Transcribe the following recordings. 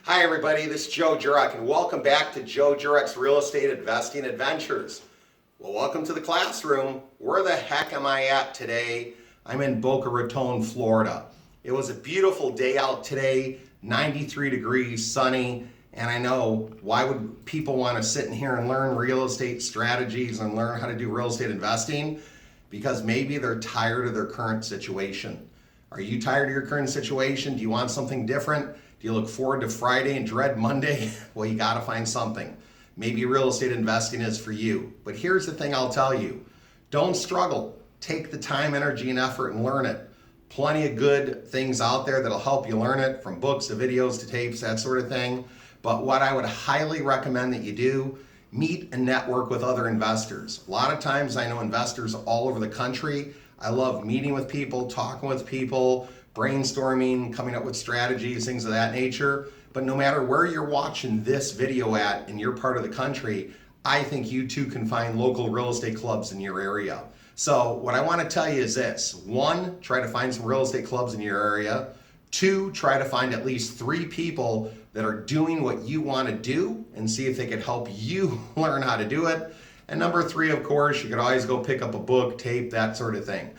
Hi everybody, this is Joe Jurek and welcome back to Joe Jurek's Real Estate Investing Adventures. Well, welcome to the classroom. Where the heck am I at today? I'm in Boca Raton, Florida. It was a beautiful day out today, 93 degrees, sunny, and I know why would people want to sit in here and learn real estate strategies and learn how to do real estate investing? Because maybe they're tired of their current situation. Are you tired of your current situation? Do you want something different? Do you look forward to Friday and dread Monday? Well, you got to find something. Maybe real estate investing is for you. But here's the thing I'll tell you. Don't struggle. Take the time, energy, and effort and learn it. Plenty of good things out there that'll help you learn it, from books to videos to tapes, that sort of thing. But what I would highly recommend that you do, meet and network with other investors. A lot of times I know investors all over the country. I love meeting with people, talking with people, brainstorming, coming up with strategies, things of that nature. But no matter where you're watching this video at in your part of the country, I think you too can find local real estate clubs in your area. So what I want to tell you is this. 1, try to find some real estate clubs in your area. 2, try to find at least 3 people that are doing what you want to do and see if they could help you learn how to do it. And number 3, of course, you could always go pick up a book, tape, that sort of thing.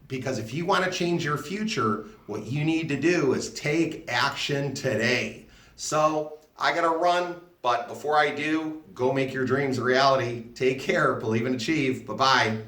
Because if you want to change your future, what you need to do is take action today. So I got to run, but before I do, go make your dreams a reality. Take care, believe and achieve. Bye-bye.